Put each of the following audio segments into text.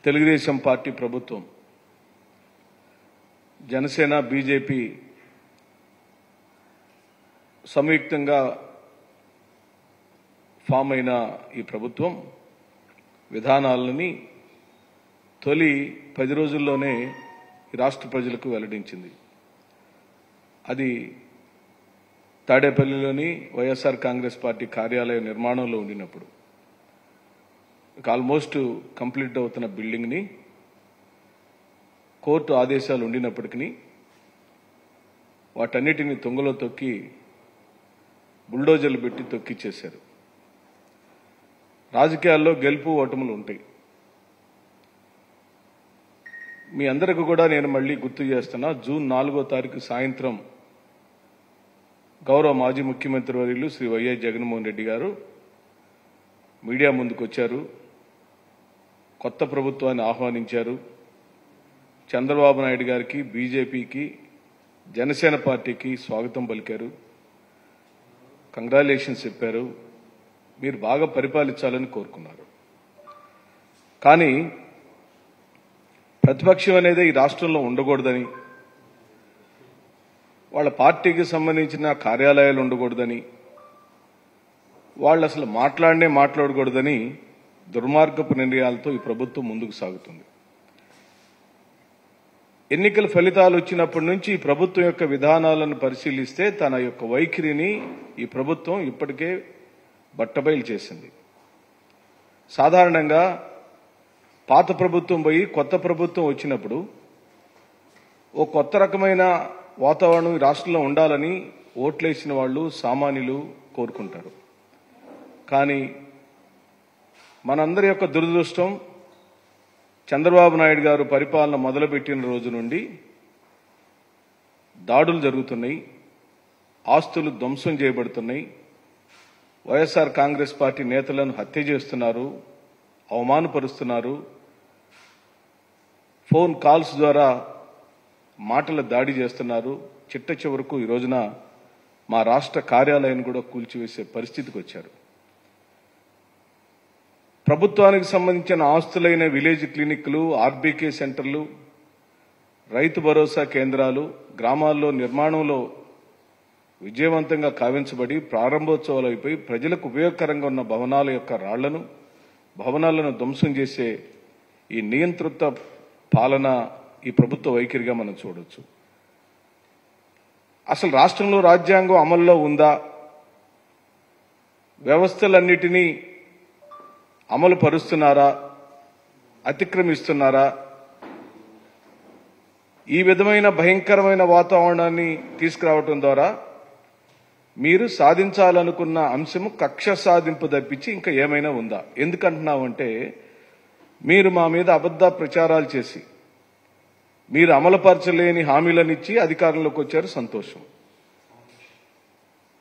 Telugu Desam party ప్రభుత్వం Janasena BJP సంయుక్తంగా form అయిన ఈ ప్రభుత్వం విధానాలని తొలి 10 రోజుల్లోనే రాష్ట్ర ప్రజలకు వెల్లడించింది. అది తాడేపల్లిలోని వైఎస్ఆర్ కాంగ్రెస్ పార్టీ కార్యాలయ నిర్మాణంలో ఉండినప్పుడు ఆల్మోస్ట్ కంప్లీట్ అవుతున్న బిల్డింగ్ని కోర్టు ఆదేశాలు ఉండినప్పటికీ వాటన్నిటిని తొంగలో తొక్కి బుల్డోజర్లు పెట్టి తొక్కిచ్చేశారు. రాజకీయాల్లో గెలుపు ఓటములు ఉంటాయి. మీ అందరికీ కూడా నేను మళ్ళీ గుర్తు చేస్తున్నా, జూన్ 4వ తారీఖు సాయంత్రం గౌరవ మాజీ ముఖ్యమంత్రి వర్యులు శ్రీ వైఎస్ జగన్మోహన్ రెడ్డి గారు మీడియా ముందుకు వచ్చారు. కొత్త ప్రభుత్వాన్ని ఆహ్వానించారు. చంద్రబాబు నాయుడు గారికి, బీజేపీకి, జనసేన పార్టీకి స్వాగతం పలికారు. కంగ్రాచులేషన్స్ చెప్పారు. మీరు బాగా పరిపాలించాలని కోరుకున్నారు. కానీ ప్రతిపక్షం అనేది ఈ రాష్ట్రంలో ఉండకూడదని, వాళ్ళ పార్టీకి సంబంధించిన కార్యాలయాలు ఉండకూడదని, వాళ్ళు అసలు మాట్లాడకూడదని దుర్మార్గపు నిర్ణయాలతో ఈ ప్రభుత్వం ముందుకు సాగుతుంది. ఎన్నికల ఫలితాలు వచ్చినప్పటి నుంచి ఈ ప్రభుత్వం యొక్క విధానాలను పరిశీలిస్తే తన యొక్క వైఖరిని ఈ ప్రభుత్వం ఇప్పటికే బట్టబయలు చేసింది. సాధారణంగా పాత ప్రభుత్వం పోయి కొత్త ప్రభుత్వం వచ్చినప్పుడు ఓ కొత్త రకమైన వాతావరణం ఈ రాష్ట్రంలో ఉండాలని ఓట్లేసిన వాళ్ళు సామాన్యులు కోరుకుంటారు. కానీ మనందరి యొక్క దురదృష్టం, చంద్రబాబు నాయుడు గారు పరిపాలన మొదలుపెట్టిన రోజు నుండి దాడులు జరుగుతున్నాయి, ఆస్తులు ధ్వంసం చేయబడుతున్నాయి, వైఎస్ఆర్ కాంగ్రెస్ పార్టీ నేతలను హత్య చేస్తున్నారు, అవమానపరుస్తున్నారు, ఫోన్ కాల్స్ ద్వారా మాటల దాడి చేస్తున్నారు. చిట్ట చివరకు ఈ రోజున మా రాష్ట్ర కార్యాలయాన్ని కూడా కూల్చివేసే పరిస్థితికి వచ్చారు. ప్రభుత్వానికి సంబంధించిన ఆస్తులైన విలేజ్ క్లినిక్లు, ఆర్బీకే సెంటర్లు, రైతు భరోసా కేంద్రాలు గ్రామాల్లో నిర్మాణంలో విజయవంతంగా కావించబడి ప్రారంభోత్సవాలు అయిపోయి ప్రజలకు ఉపయోగకరంగా ఉన్న భవనాలను ధ్వంసం చేసే ఈ నియంత్రిత పాలన ఈ ప్రభుత్వ వైఖరిగా మనం చూడొచ్చు. అసలు రాష్ట్రంలో రాజ్యాంగం అమల్లో ఉందా? వ్యవస్థలన్నిటినీ అమలు పరుస్తున్నారా? అతిక్రమిస్తున్నారా? ఈ విధమైన భయంకరమైన వాతావరణాన్ని తీసుకురావడం ద్వారా మీరు సాధించాలనుకున్న అంశము కక్ష సాధింపు తప్పించి ఇంకా ఏమైనా ఉందా? ఎందుకంటున్నామంటే మీరు మా మీద అబద్ధ ప్రచారాలు చేసి మీరు అమలుపరచలేని హామీలనిచ్చి అధికారంలోకి వచ్చారు. సంతోషం.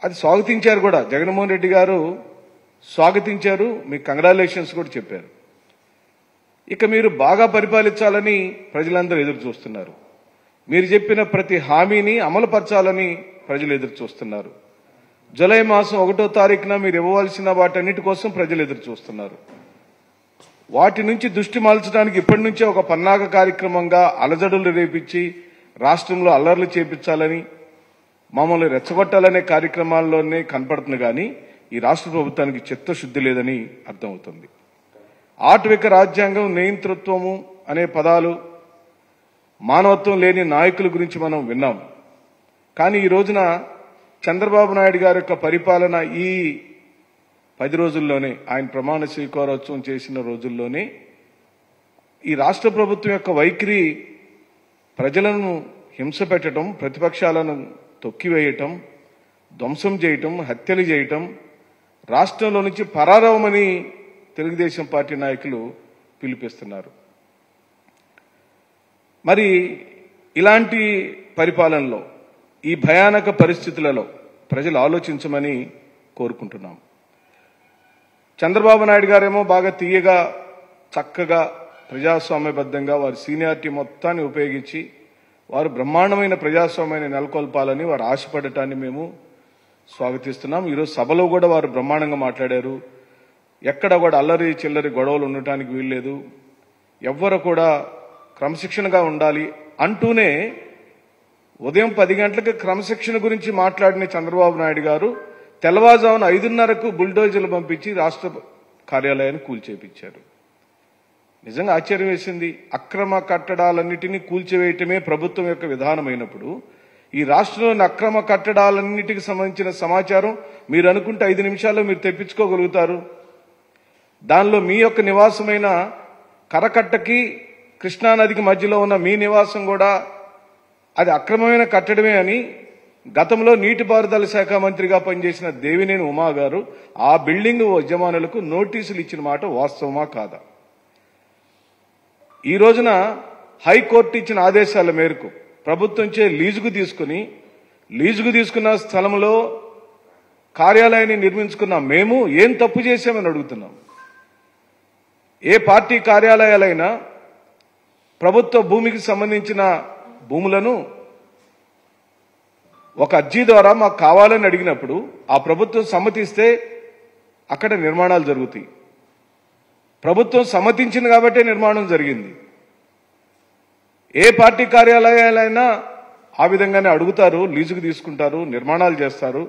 అది స్వాగతించారు కూడా. జగన్మోహన్ రెడ్డి గారు స్వాగతించారు, మీకు కంగ్రాచులేషన్స్ కూడా చెప్పారు. ఇక మీరు బాగా పరిపాలించాలని ప్రజలందరూ ఎదురు చూస్తున్నారు. మీరు చెప్పిన ప్రతి హామీని అమలుపరచాలని ప్రజలు ఎదురు చూస్తున్నారు. జూలై మాసం 1వ తారీఖున మీరు ఇవ్వవలసిన వాటన్నిటి కోసం ప్రజలు ఎదురు చూస్తున్నారు. వాటి నుంచి దృష్టి మళ్చడానికి ఇప్పటి నుంచే ఒక పన్నాగ కార్యక్రమంగా అలజడులు రేపించి రాష్ట్రంలో అల్లర్లు చేపించాలని, మమ్మల్ని రెచ్చగొట్టాలనే కార్యక్రమాల్లోనే కనపడుతుంది. కానీ ఈ రాష్ట్ర ప్రభుత్వానికి చిత్తశుద్ధి లేదని అర్థమవుతుంది. ఆటవిక రాజ్యాంగం, నియంతృత్వము అనే పదాలు మానవత్వం లేని నాయకుల గురించి మనం విన్నాం. కానీ ఈ రోజున చంద్రబాబు నాయుడు గారి యొక్క పరిపాలన ఈ 10 రోజుల్లోనే, ఆయన ప్రమాణ స్వీకారోత్సవం చేసిన రోజుల్లోనే ఈ రాష్ట్ర ప్రభుత్వం యొక్క వైఖరి ప్రజలను హింస పెట్టడం, ప్రతిపక్షాలను తొక్కివేయటం, ధ్వంసం చేయటం, హత్యలు చేయటం, రాష్ట్రంలో నుంచి పరారవమని తెలుగుదేశం పార్టీ నాయకులు పిలిపిస్తున్నారు. మరి ఇలాంటి పరిపాలనలో, ఈ భయానక పరిస్థితులలో ప్రజలు ఆలోచించమని కోరుకుంటున్నాం. చంద్రబాబు నాయుడు గారేమో బాగా తీయగా, చక్కగా, ప్రజాస్వామ్యబద్ధంగా వారి సీనియారిటీ మొత్తాన్ని ఉపయోగించి వారు బ్రహ్మాండమైన ప్రజాస్వామ్యాన్ని నెలకొల్పాలని వారు ఆశపడటాన్ని మేము స్వాగతిస్తున్నాం. ఈరోజు సభలో కూడా వారు బ్రహ్మాండంగా మాట్లాడారు. ఎక్కడ కూడా అల్లరి చిల్లరి గొడవలు ఉండటానికి వీల్లేదు, ఎవ్వరు కూడా క్రమశిక్షణగా ఉండాలి అంటూనే ఉదయం 10 గంటలకు క్రమశిక్షణ గురించి మాట్లాడిన చంద్రబాబు నాయుడు గారు తెల్లవారుజామున 5:30కు బుల్డోజర్లు పంపించి రాష్ట్ర కార్యాలయాన్ని కూల్చేపించారు. నిజంగా ఆశ్చర్యం వేసింది. అక్రమ కట్టడాలన్నిటినీ కూల్చివేయటమే ప్రభుత్వం యొక్క విధానమైనప్పుడు ఈ రాష్ట్రంలోని అక్రమ కట్టడాలన్నిటికి సంబంధించిన సమాచారం మీరు అనుకుంటే 5 నిమిషాల్లో మీరు తెప్పించుకోగలుగుతారు. దానిలో మీ యొక్క నివాసమైన కరకట్టకి కృష్ణానదికి మధ్యలో ఉన్న మీ నివాసం కూడా అది అక్రమమైన కట్టడమే అని గతంలో నీటిపారుదల శాఖ మంత్రిగా పనిచేసిన దేవినేని ఉమా గారు ఆ బిల్డింగ్ యజమానులకు నోటీసులు ఇచ్చిన మాట వాస్తవమా కాదా? ఈ రోజున హైకోర్టు ఇచ్చిన ఆదేశాల మేరకు ప్రభుత్వంచే లీజుకు తీసుకున్న స్థలంలో కార్యాలయాన్ని నిర్మించుకున్న మేము ఏం తప్పు చేశామని అడుగుతున్నాం. ఏ పార్టీ కార్యాలయాలైనా ప్రభుత్వ భూమికి సంబంధించిన భూములను ఒక అర్జీ ద్వారా మాకు కావాలని అడిగినప్పుడు ఆ ప్రభుత్వం సమ్మతిస్తే అక్కడ నిర్మాణాలు జరుగుతాయి. ప్రభుత్వం సమ్మతించింది కాబట్టే నిర్మాణం జరిగింది. ఏ పార్టీ కార్యాలయాలైనా ఆ విధంగానే అడుగుతారు, లీజుకు తీసుకుంటారు, నిర్మాణాలు చేస్తారు,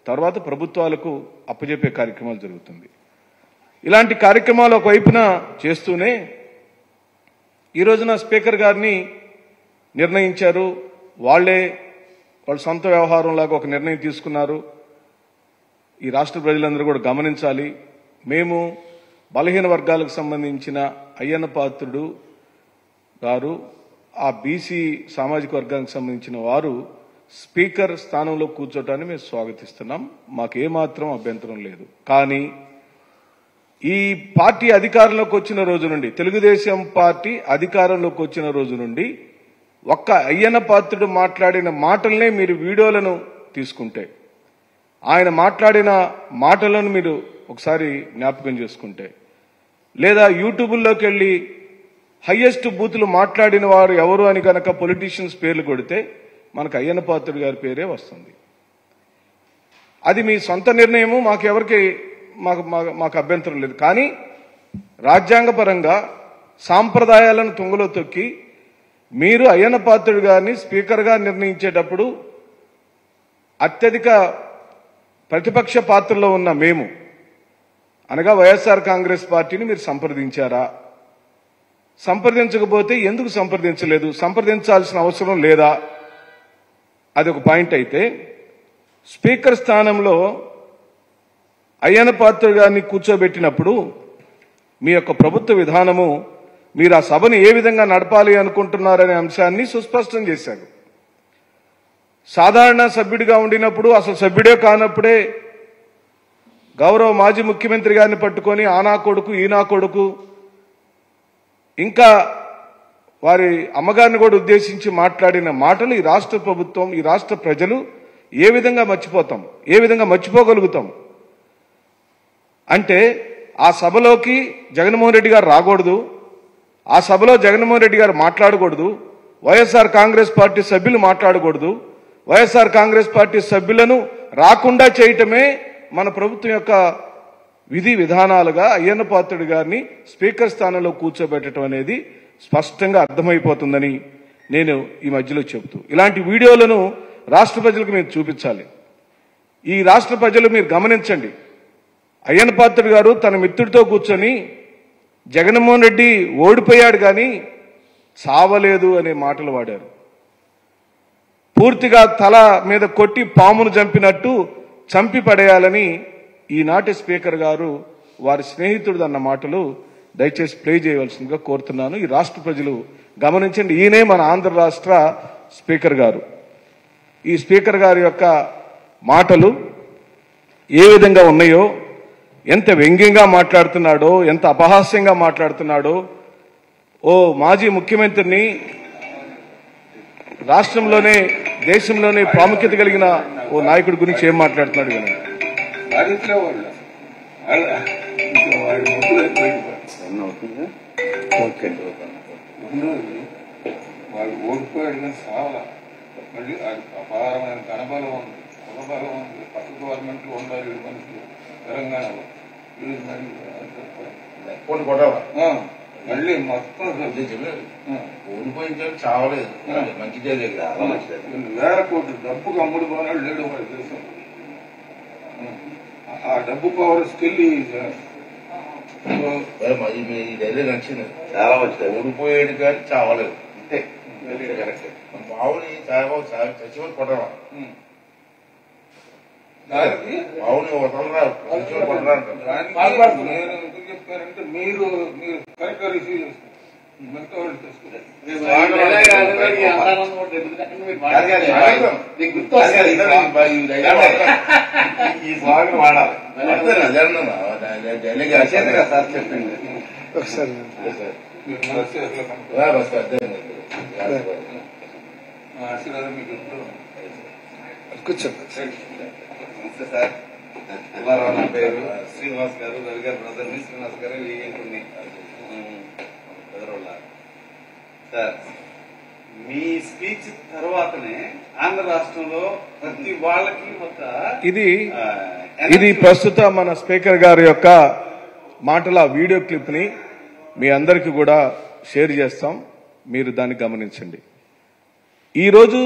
తర్వాత ప్రభుత్వాలకు అప్పజెప్పే కార్యక్రమాలు జరుగుతుంది. ఇలాంటి కార్యక్రమాలు ఒకవైపున చేస్తూనే ఈ రోజున స్పీకర్ గారిని నిర్ణయించారు. వాళ్ళ సొంత వ్యవహారంలాగా ఒక నిర్ణయం తీసుకున్నారు. ఈ రాష్ట్ర ప్రజలందరూ కూడా గమనించాలి. మేము బలహీన వర్గాలకు సంబంధించిన అయ్యన్న పాత్రుడు గారు, ఆ బీసీ సామాజిక వర్గానికి సంబంధించిన వారు స్పీకర్ స్థానంలో కూర్చోటాన్ని మేము స్వాగతిస్తున్నాం. మాకేమాత్రం అభ్యంతరం లేదు. కానీ ఈ పార్టీ అధికారంలోకి వచ్చిన రోజు నుండి, తెలుగుదేశం పార్టీ అధికారంలోకి వచ్చిన రోజు నుండి ఒక్క అయ్యన్న పాత్రుడు మాట్లాడిన మాటలనే మీరు వీడియోలను తీసుకుంటే, ఆయన మాట్లాడిన మాటలను మీరు ఒకసారి జ్ఞాపకం చేసుకుంటే, లేదా యూట్యూబ్లోకి వెళ్ళి హైయెస్ట్ బూతులు మాట్లాడిన వారు ఎవరు అని కనుక పొలిటీషియన్స్ పేర్లు కొడితే మనకు అయ్యన్న పాత్రుడు గారి పేరే వస్తుంది. అది మీ సొంత నిర్ణయము, మాకు అభ్యంతరం లేదు. కానీ రాజ్యాంగపరంగా సాంప్రదాయాలను తుంగలో తొక్కి మీరు అయ్యన్న పాత్రుడు గారిని స్పీకర్గా నిర్ణయించేటప్పుడు అత్యధిక ప్రతిపక్ష పాత్రలో ఉన్న మేము అనగా వైఎస్ఆర్ కాంగ్రెస్ పార్టీని మీరు సంప్రదించారా? సంప్రదించకపోతే ఎందుకు సంప్రదించలేదు? సంప్రదించాల్సిన అవసరం లేదా? అది ఒక పాయింట్. అయితే స్పీకర్ స్థానంలో అయ్యన్న పాత్రుడు గారిని కూర్చోబెట్టినప్పుడు మీ యొక్క ప్రభుత్వ విధానము, మీరు ఆ సభను ఏ విధంగా నడపాలి అనుకుంటున్నారనే అంశాన్ని సుస్పష్టం చేశారు. సాధారణ సభ్యుడిగా ఉండినప్పుడు, అసలు సభ్యుడే కానప్పుడే గౌరవ మాజీ ముఖ్యమంత్రి గారిని పట్టుకొని ఆనా కొడుకు ఈనా కొడుకు, ఇంకా వారి అమ్మగారిని కూడా ఉద్దేశించి మాట్లాడిన మాటలు ఈ రాష్ట్ర ప్రభుత్వం, ఈ రాష్ట్ర ప్రజలు ఏ విధంగా మర్చిపోతాం, ఏ విధంగా మర్చిపోగలుగుతాం? అంటే ఆ సభలోకి జగన్మోహన్ రెడ్డి గారు రాకూడదు, ఆ సభలో జగన్మోహన్ రెడ్డి గారు మాట్లాడకూడదు, వైఎస్ఆర్ కాంగ్రెస్ పార్టీ సభ్యులు మాట్లాడకూడదు, వైఎస్ఆర్ కాంగ్రెస్ పార్టీ సభ్యులను రాకుండా చేయటమే మన ప్రభుత్వం యొక్క విధి విధానాలుగా అయ్యన్న పాత్రుడు గారిని స్పీకర్ స్థానంలో కూర్చోబెట్టడం అనేది స్పష్టంగా అర్థమైపోతుందని నేను ఈ మధ్యలో చెబుతూ, ఇలాంటి వీడియోలను రాష్ట్ర ప్రజలకు మీరు చూపించాలి. ఈ రాష్ట్ర ప్రజలు మీరు గమనించండి. అయ్యన్న పాత్రుడు గారు తన మిత్రుడితో కూర్చొని జగన్మోహన్ రెడ్డి ఓడిపోయాడు కానీ చావలేదు అనే మాటలు వాడారు. పూర్తిగా తల మీద కొట్టి పామును చంపినట్టు చంపి పడేయాలని ఈనాటి స్పీకర్ గారు వారి స్నేహితుడు అన్న మాటలు దయచేసి ప్లే చేయవలసిందిగా కోరుతున్నాను. ఈ రాష్ట్ర ప్రజలు గమనించండి. ఈయనే మన ఆంధ్ర రాష్ట్ర స్పీకర్ గారు. ఈ స్పీకర్ గారి యొక్క మాటలు ఏ విధంగా ఉన్నాయో, ఎంత వ్యంగ్యంగా మాట్లాడుతున్నాడో, ఎంత అపహాస్యంగా మాట్లాడుతున్నాడో, ఓ మాజీ ముఖ్యమంత్రిని, రాష్ట్రంలోనే దేశంలోనే ప్రాముఖ్యత కలిగిన ఓ నాయకుడి గురించి ఏం మాట్లాడుతున్నాడు వినండి. వాళ్ళు ఓడిపోయాడు కానీ సావాల, మళ్ళీ అపారమైన ధనబలం ఉంది, కులబలం ఉంది, పక్క గవర్నమెంట్లు ఉండాలి మనుషులు తెలంగాణలో. మళ్ళీ మొత్తం ఊడిపోయింది చావలేదు, మంచిదే లేదు, అలా మంచిదే. వేల కోట్లు డబ్బుకు అమ్ముడు పోనాడు లేడు వాడి దేశం. ఆ డబ్బు పవర్ స్టిల్ ఈ డైలీ నచ్చింది, చాలా మంచిది. ఊడిపోయాడు కానీ చావలేదు, అంతే. మావుని సాయిబాబు చచ్చిపోయి కొట్టరా, మావుని వదలరా, చచ్చిపోయి కొట్టరా అంటారు. నేను ఎందుకు చెప్పానంటే మీరు కరెక్ట్ గా రిసీవ్ చేస్తారు, మిగతా వాళ్ళు చేసుకుంటారు. ఈ స్వాగతం వాడాలి ఆశీర్వాదం మీకు ఎప్పుడు కూర్చోండి. నమస్తే సార్, పుల్లారావు నా పేరు. శ్రీనివాస్ గారు, రవి గారు బ్రదర్ని, శ్రీనివాస్ గారు కొన్ని సార్. మీ స్పీచ్ తర్వాతనే ఆంధ్ర రాష్ట్రంలో ప్రతి వాళ్ళకి ఒక ఇది ప్రస్తుత మన స్పీకర్ గారి యొక్క మాటల వీడియో క్లిప్ ని మీ అందరికీ కూడా షేర్ చేస్తాం, మీరు దాన్ని గమనించండి. ఈరోజు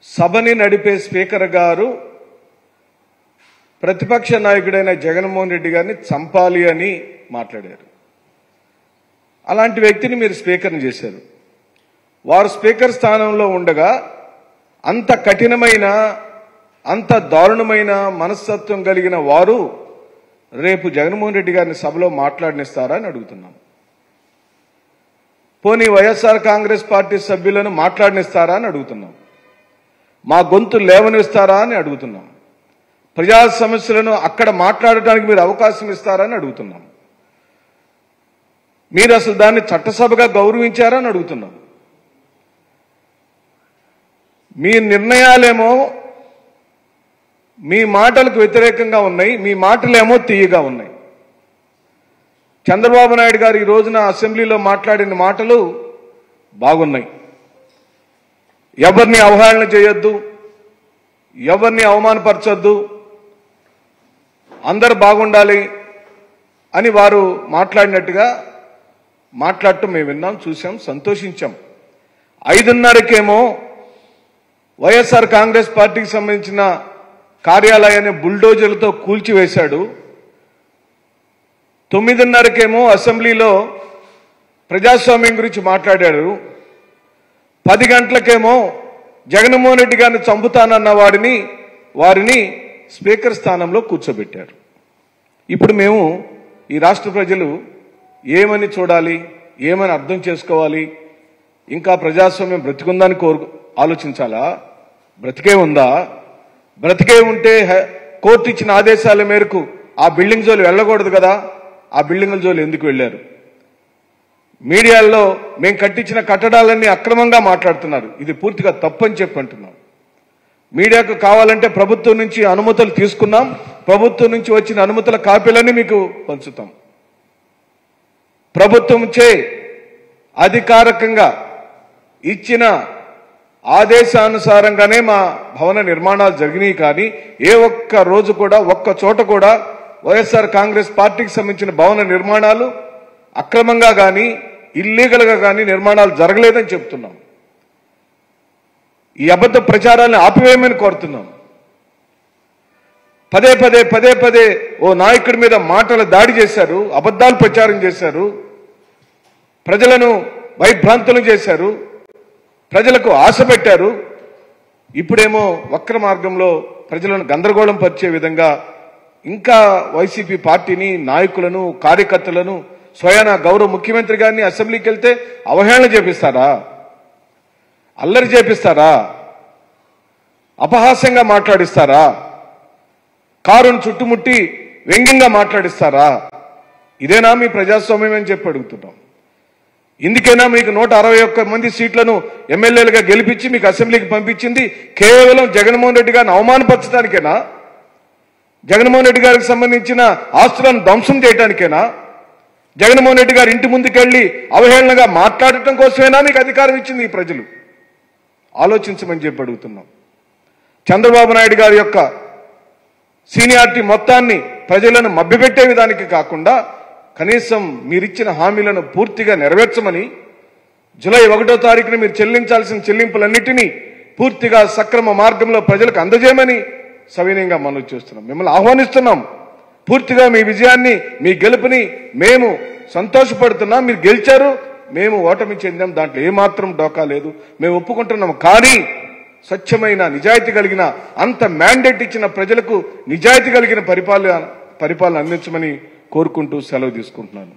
సభని నడిపే స్పీకర్ గారు ప్రతిపక్ష నాయకుడైన జగన్మోహన్ రెడ్డి గారిని చంపాలి అని మాట్లాడారు. అలాంటి వ్యక్తిని మీరు స్పీకర్ని చేశారు. వారు స్పీకర్ స్థానంలో ఉండగా అంత కఠినమైన, అంత దారుణమైన మనస్తత్వం కలిగిన వారు రేపు జగన్మోహన్ రెడ్డి గారిని సభలో మాట్లాడనిస్తారా అని అడుగుతున్నాం. పోనీ వైఎస్ఆర్ కాంగ్రెస్ పార్టీ సభ్యులను మాట్లాడనిస్తారా అని అడుగుతున్నాం. మా గొంతు లేవనిస్తారా అని అడుగుతున్నాం. ప్రజా సమస్యలను అక్కడ మాట్లాడటానికి మీరు అవకాశం ఇస్తారా అని అడుగుతున్నాం. మీరు అసలు దాన్ని చట్టసభగా గౌరవించారా అని అడుగుతున్నాం. మీ నిర్ణయాలేమో మీ మాటలకు వ్యతిరేకంగా ఉన్నాయి, మీ మాటలేమో తీయగా ఉన్నాయి. చంద్రబాబు నాయుడు గారు ఈ రోజున అసెంబ్లీలో మాట్లాడిన మాటలు బాగున్నాయి. ఎవరిని అవహేళన చేయొద్దు, ఎవరిని అవమానపరచొద్దు, అందరు బాగుండాలి అని వారు మాట్లాడినట్టుగా మాట్లాడటం మేము విన్నాం, చూసాం, సంతోషించాం. 5:30కేమో వైఎస్ఆర్ కాంగ్రెస్ పార్టీకి సంబంధించిన కార్యాలయాన్ని బుల్డోజర్లతో కూల్చివేశాడు. 9:30కేమో అసెంబ్లీలో ప్రజాస్వామ్యం గురించి మాట్లాడారు. 10 గంటలకేమో జగన్మోహన్ రెడ్డి గారిని చంపుతానన్న వారిని స్పీకర్ స్థానంలో కూర్చోబెట్టారు. ఇప్పుడు మేము ఈ రాష్ట్ర ప్రజలు ఏమని చూడాలి, ఏమని అర్థం చేసుకోవాలి? ఇంకా ప్రజాస్వామ్యం బ్రతికుందని ఆలోచించాలా? బ్రతికే ఉందా? బ్రతికే ఉంటే కోర్టు ఇచ్చిన ఆదేశాల మేరకు ఆ బిల్డింగ్ జోలు వెళ్ళకూడదు కదా. ఆ బిల్డింగుల జోలు ఎందుకు వెళ్లారు? మీడియాల్లో మేము కట్టించిన కట్టడాలన్నీ అక్రమంగా మాట్లాడుతున్నారు. ఇది పూర్తిగా తప్పని చెప్పి అంటున్నాం. మీడియాకు కావాలంటే ప్రభుత్వం నుంచి అనుమతులు తీసుకున్నాం. ప్రభుత్వం నుంచి వచ్చిన అనుమతుల కాపీలన్నీ మీకు పంచుతాం. ప్రభుత్వంచే అధికారికంగా ఇచ్చిన ఆదేశానుసారంగానే మా భవన నిర్మాణాలు జరిగినాయి. కానీ ఏ ఒక్క రోజు కూడా, ఒక్క చోట కూడా వైఎస్ఆర్ కాంగ్రెస్ పార్టీకి సంబంధించిన భవన నిర్మాణాలు అక్రమంగా కానీ ఇల్లీగల్ గా కానీ నిర్మాణాలు జరగలేదని చెప్తున్నాం. ఈ అబద్ధ ప్రచారాన్ని ఆపివేయమని కోరుతున్నాం. పదే పదే ఓ నాయకుడి మీద మాటల దాడి చేశారు, అబద్ధాలు ప్రచారం చేశారు, ప్రజలను భయభ్రాంతులు చేశారు, ప్రజలకు ఆశ పెట్టారు. ఇప్పుడేమో వక్ర మార్గంలో ప్రజలను గందరగోళం పరిచే విధంగా ఇంకా వైసీపీ పార్టీని, నాయకులను, కార్యకర్తలను, స్వయాన గౌరవ ముఖ్యమంత్రి గారిని అసెంబ్లీకి వెళ్తే అవహేళన చేపిస్తారా? అల్లరి చేపిస్తారా? అపహాస్యంగా మాట్లాడిస్తారా? కారును చుట్టుముట్టి వ్యంగ్యంగా మాట్లాడిస్తారా? ఇదేనా మీ ప్రజాస్వామ్యం అని చెప్పి అడుగుతున్నాం. ఇందుకైనా మీకు 161 మంది సీట్లను ఎమ్మెల్యేలుగా గెలిపించి మీకు అసెంబ్లీకి పంపించింది కేవలం జగన్మోహన్ రెడ్డి గారిని అవమానపరచడానికేనా? జగన్మోహన్ రెడ్డి గారికి సంబంధించిన ఆస్తులను ధ్వంసం చేయడానికేనా? జగన్మోహన్ రెడ్డి గారి ఇంటి ముందుకెళ్లి అవహేళనగా మాట్లాడటం కోసమేనా మీకు అధికారం ఇచ్చింది ఈ ప్రజలు? ఆలోచించమని చెప్పి అడుగుతున్నాం. చంద్రబాబు నాయుడు గారి యొక్క సీనియారిటీ మొత్తాన్ని ప్రజలను మభ్యపెట్టే విధానికి కాకుండా కనీసం మీరిచ్చిన హామీలను పూర్తిగా నెరవేర్చమని, జూలై 1వ తారీఖున మీరు చెల్లించాల్సిన చెల్లింపులన్నిటినీ పూర్తిగా సక్రమ మార్గంలో ప్రజలకు అందజేయమని సవినయంగా మనవి చేస్తున్నాం. మిమ్మల్ని ఆహ్వానిస్తున్నాం. పూర్తిగా మీ విజయాన్ని, మీ గెలుపుని మేము సంతోషపడుతున్నాం. మీరు గెలిచారు, మేము ఓటమి చెందాం, దాంట్లో ఏమాత్రం డోకా లేదు, మేము ఒప్పుకుంటున్నాం. కానీ స్వచ్ఛమైన నిజాయితీ కలిగిన, అంత మ్యాండేట్ ఇచ్చిన ప్రజలకు నిజాయితీ కలిగిన పరిపాలన అందించమని కోరుకుంటూ సెలవు తీసుకుంటున్నాను.